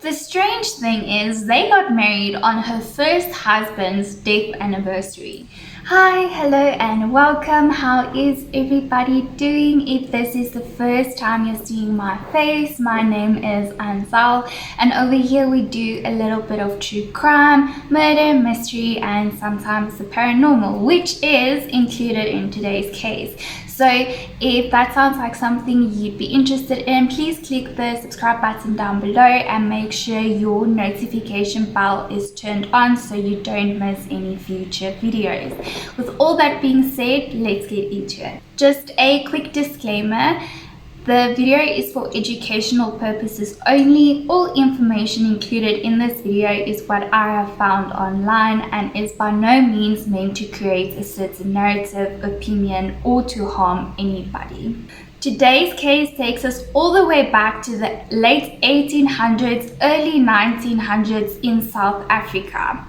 The strange thing is they got married on her first husband's death anniversary. Hi, hello and welcome. How is everybody doing? If this is the first time you're seeing my face, my name is Ansal, and over here we do a little bit of true crime, murder, mystery, and sometimes the paranormal, which is included in today's case. So if that sounds like something you'd be interested in, please click the subscribe button down below and make sure your notification bell is turned on so you don't miss any future videos. With all that being said, let's get into it. Just a quick disclaimer. The video is for educational purposes only. All information included in this video is what I have found online and is by no means meant to create a certain narrative, opinion, or to harm anybody. Today's case takes us all the way back to the late 1800s, early 1900s in South Africa.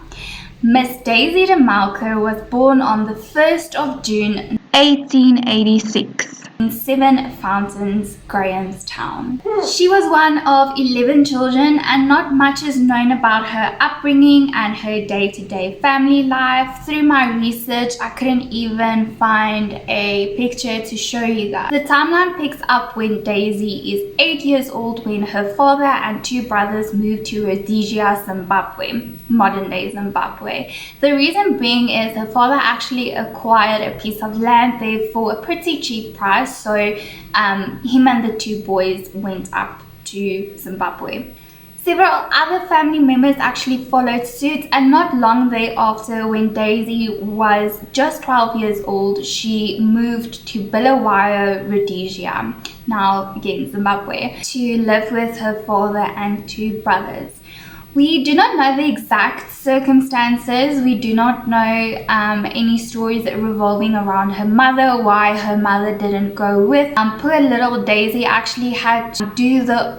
Miss Daisy de Melker was born on the 1st of June 1886. in Seven Fountains, Grahamstown. She was one of 11 children and not much is known about her upbringing and her day-to-day family life. Through my research, I couldn't even find a picture to show you guys. The timeline picks up when Daisy is 8 years old when her father and two brothers moved to Rhodesia, Zimbabwe, modern-day Zimbabwe. The reason being is her father actually acquired a piece of land there for a pretty cheap price. So him and the two boys went up to Zimbabwe. Several other family members actually followed suit, and not long thereafter, when Daisy was just 12 years old, she moved to Bulawayo, Rhodesia, now again Zimbabwe, to live with her father and two brothers. We do not know the exact circumstances. We do not know any stories revolving around her mother, why her mother didn't go with. Poor little Daisy actually had to do the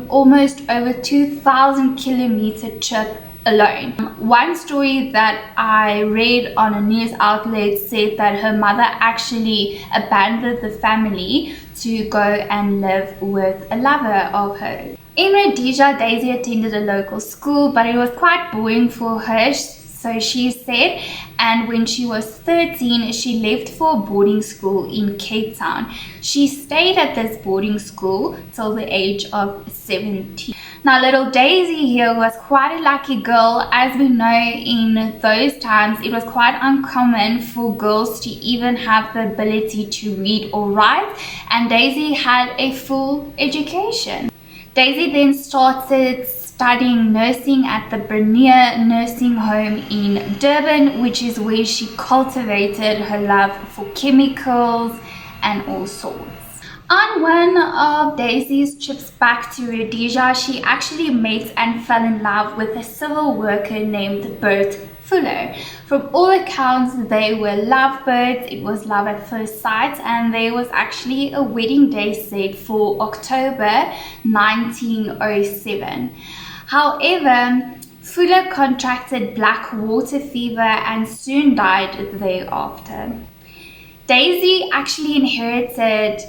almost over 2,000 kilometer trip alone. One story that I read on a news outlet said that her mother actually abandoned the family to go and live with a lover of hers. In Rhodesia, Daisy attended a local school, but it was quite boring for her, so she said, and when she was 13, she left for boarding school in Cape Town. She stayed at this boarding school till the age of 17. Now, little Daisy here was quite a lucky girl. As we know, in those times, it was quite uncommon for girls to even have the ability to read or write, and Daisy had a full education. Daisy then started studying nursing at the Bernier Nursing Home in Durban, which is where she cultivated her love for chemicals and all sorts. On one of Daisy's trips back to Rhodesia, she actually met and fell in love with a civil worker named Bert Fuller. From all accounts, they were lovebirds. It was love at first sight, and there was actually a wedding day set for October 1907. However, Fuller contracted black water fever and soon died thereafter. Daisy actually inherited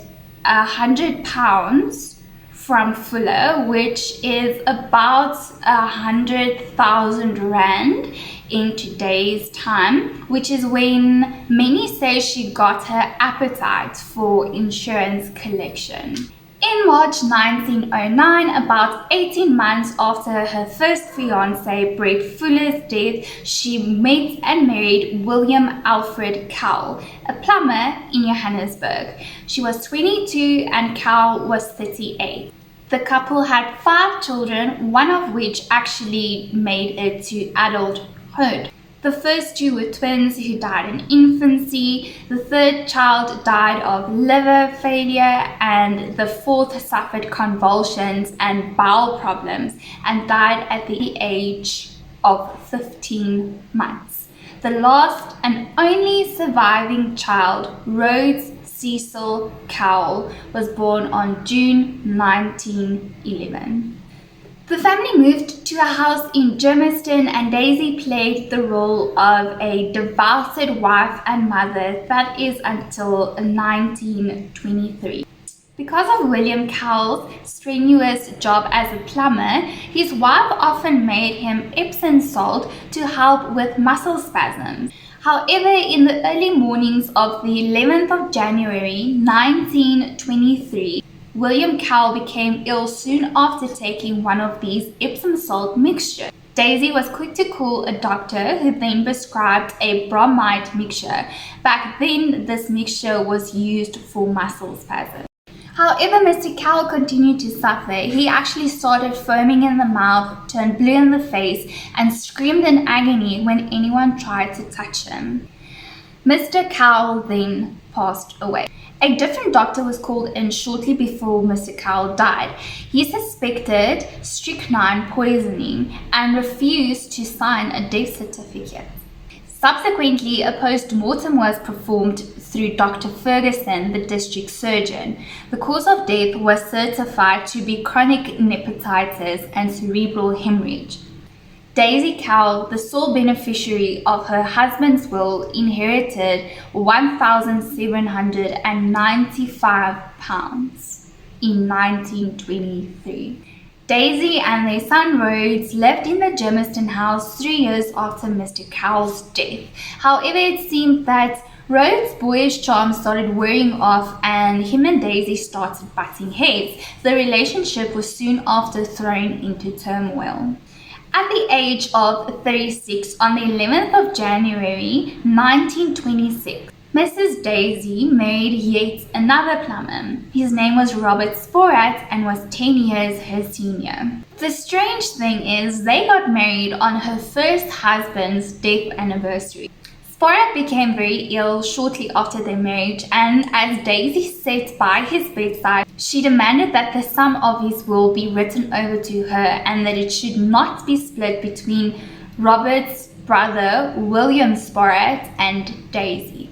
£100 from Fuller, which is about 100,000 rand in today's time, which is when many say she got her appetite for insurance collection. In March 1909, about 18 months after her first fiancé Brett Fuller's death, she met and married William Alfred Cowell, a plumber in Johannesburg. She was 22 and Cowell was 38. The couple had 5 children, one of which actually made it to adulthood. The first 2 were twins who died in infancy. The third child died of liver failure, and the fourth suffered convulsions and bowel problems and died at the age of 15 months. The last and only surviving child, Rhodes Cecil Cowell, was born on June 1911. The family moved to a house in Germiston, and Daisy played the role of a devoted wife and mother, that is until 1923. Because of William Cowell's strenuous job as a plumber, his wife often made him Epsom salt to help with muscle spasms. However, in the early mornings of the 11th of January 1923, William Cowell became ill soon after taking one of these Epsom salt mixtures. Daisy was quick to call a doctor, who then prescribed a bromide mixture. Back then, this mixture was used for muscle spasms. However, Mr. Cowell continued to suffer. He actually started foaming in the mouth, turned blue in the face, and screamed in agony when anyone tried to touch him. Mr. Cowell then passed away. A different doctor was called in shortly before Mr. Cowell died. He suspected strychnine poisoning and refused to sign a death certificate. Subsequently, a post-mortem was performed through Dr. Ferguson, the district surgeon. The cause of death was certified to be chronic hepatitis and cerebral hemorrhage. Daisy Cowell, the sole beneficiary of her husband's will, inherited £1,795 in 1923. Daisy and their son Rhodes lived in the Germiston house 3 years after Mr. Cowell's death. However, it seemed that Rhodes' boyish charm started wearing off and him and Daisy started butting heads. The relationship was soon after thrown into turmoil. At the age of 36, on the 11th of January 1926, Mrs. Daisy married yet another plumber. His name was Robert Sporat and was 10 years her senior. The strange thing is, they got married on her first husband's death anniversary. Sporat became very ill shortly after their marriage, and as Daisy sat by his bedside, she demanded that the sum of his will be written over to her and that it should not be split between Robert's brother William Sporat and Daisy.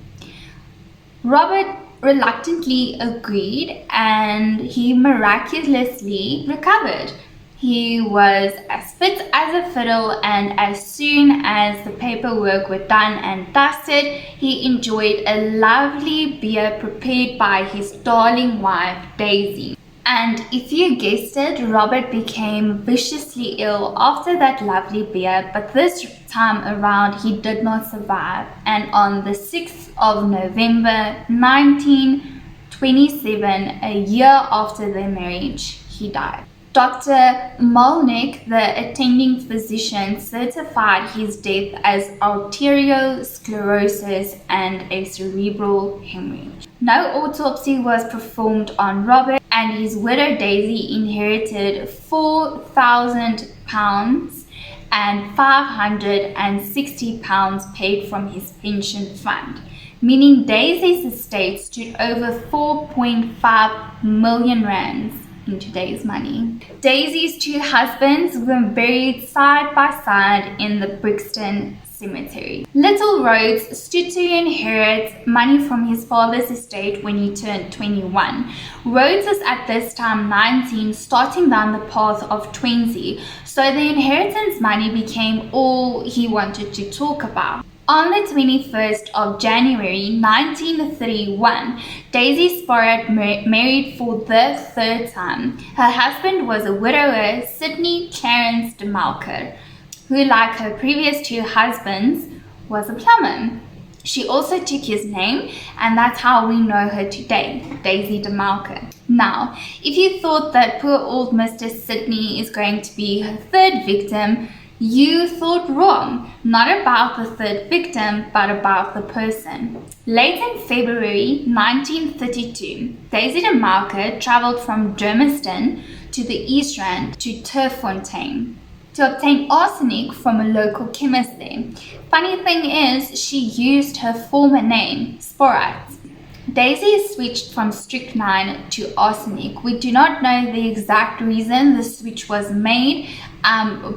Robert reluctantly agreed and he miraculously recovered. He was as fit as a fiddle, and as soon as the paperwork was done and dusted, he enjoyed a lovely beer prepared by his darling wife Daisy. And if you guessed it, Robert became viciously ill after that lovely beer, but this time around he did not survive, and on the 6th of November 1927, a year after their marriage, he died. Dr. Molnick, the attending physician, certified his death as arteriosclerosis and a cerebral hemorrhage. No autopsy was performed on Robert, and his widow Daisy inherited £4,000 and £560 paid from his pension fund, meaning Daisy's estate stood over 4.5 million rands in today's money. Daisy's two husbands were buried side by side in the Brixton Cemetery. Little Rhodes stood to inherit money from his father's estate when he turned 21. Rhodes was at this time 19, starting down the path of 20, so the inheritance money became all he wanted to talk about. On the 21st of January 1931, Daisy Sporat married for the third time. Her husband was a widower, Sidney Clarence de Melker, who, like her previous two husbands, was a plumber. She also took his name, and that's how we know her today, Daisy de Melker. Now, if you thought that poor old Mr. Sidney is going to be her third victim, you thought wrong. Not about the third victim, but about the person. Late in February 1932, Daisy de Melker traveled from Germiston to the East Rand to Turffontein to obtain arsenic from a local chemist there. Funny thing is, she used her former name, Sporat. Daisy switched from strychnine to arsenic. We do not know the exact reason the switch was made.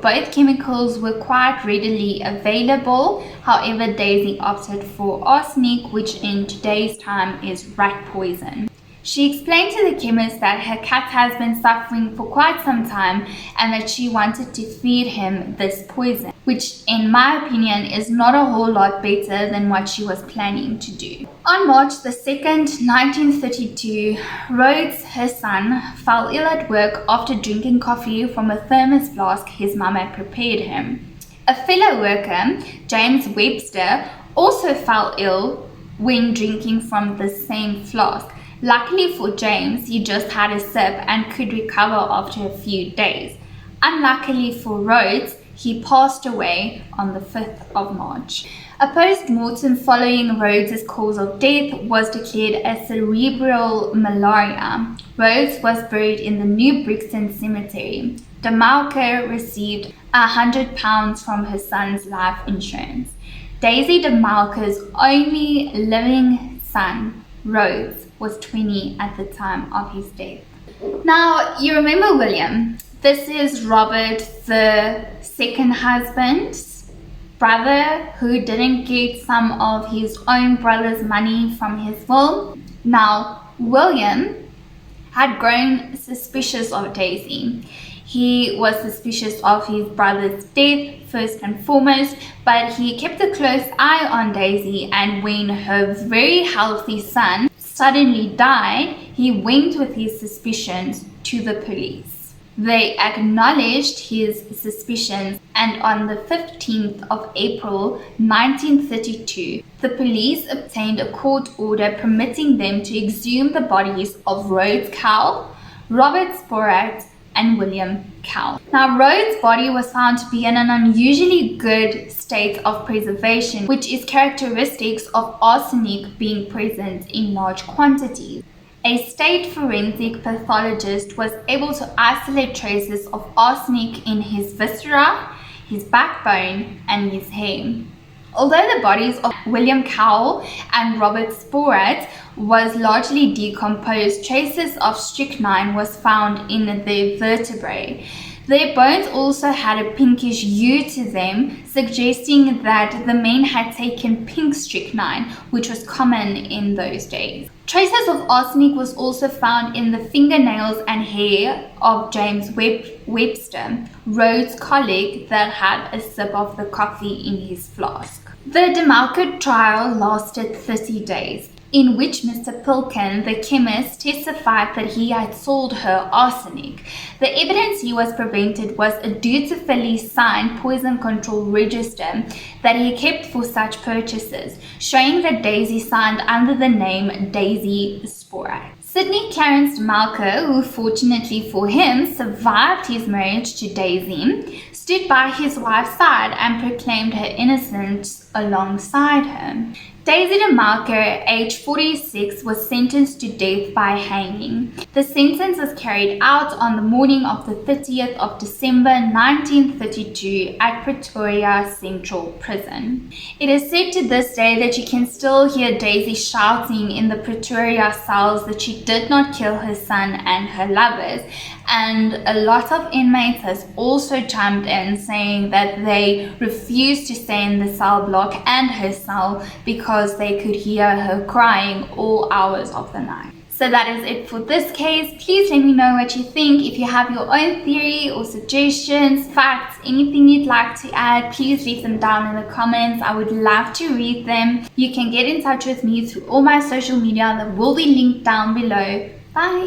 Both chemicals were quite readily available. However, Daisy opted for arsenic, which in today's time is rat poison. She explained to the chemist that her cat has been suffering for quite some time and that she wanted to feed him this poison. which in my opinion is not a whole lot better than what she was planning to do. On March the 2nd, 1932, Rhodes, her son, fell ill at work after drinking coffee from a thermos flask his mum had prepared him. A fellow worker, James Webster, also fell ill when drinking from the same flask. Luckily for James, he just had a sip and could recover after a few days. Unluckily for Rhodes, he passed away on the 5th of March. A post-mortem following Rhodes' cause of death was declared as cerebral malaria. Rhodes was buried in the New Brixton Cemetery. De Melker received £100 from her son's life insurance. Daisy De Melker's only living son, Rhodes, was 20 at the time of his death. Now, you remember William. This is Robert, the second husband's brother, who didn't get some of his own brother's money from his will. Now, William had grown suspicious of Daisy. He was suspicious of his brother's death first and foremost, but he kept a close eye on Daisy, and when her very healthy son suddenly died, he went with his suspicions to the police. They acknowledged his suspicions, and on the 15th of April 1932, the police obtained a court order permitting them to exhume the bodies of Rhodes Cowell, Robert Sporat, and William Cowell. Now, Rhodes' body was found to be in an unusually good state of preservation, which is characteristics of arsenic being present in large quantities. A state forensic pathologist was able to isolate traces of arsenic in his viscera, his backbone, and his hair. Although the bodies of William Cowell and Robert Sporat was largely decomposed, traces of strychnine was found in their vertebrae. Their bones also had a pinkish hue to them, suggesting that the men had taken pink strychnine, which was common in those days. Traces of arsenic was also found in the fingernails and hair of James Webster, Rhodes' colleague that had a sip of the coffee in his flask. The De Melker trial lasted 30 days, in which Mr. Pilkin, the chemist, testified that he had sold her arsenic. The evidence he was prevented was a dutifully signed poison control register that he kept for such purchases, showing that Daisy signed under the name Daisy Sporat. Sidney Clarence Melker, who fortunately for him survived his marriage to Daisy, stood by his wife's side and proclaimed her innocence alongside her. Daisy De Melker, aged 46, was sentenced to death by hanging. The sentence was carried out on the morning of the 30th of December 1932 at Pretoria Central Prison. It is said to this day that you can still hear Daisy shouting in the Pretoria cells that she did not kill her son and her lovers, and a lot of inmates has also chimed in saying that they refused to stay in the cell block and her cell because they could hear her crying all hours of the night. So that is it for this case. Please let me know what you think. If you have your own theory or suggestions, facts, anything you'd like to add, please leave them down in the comments. I would love to read them. You can get in touch with me through all my social media that will be linked down below. Bye!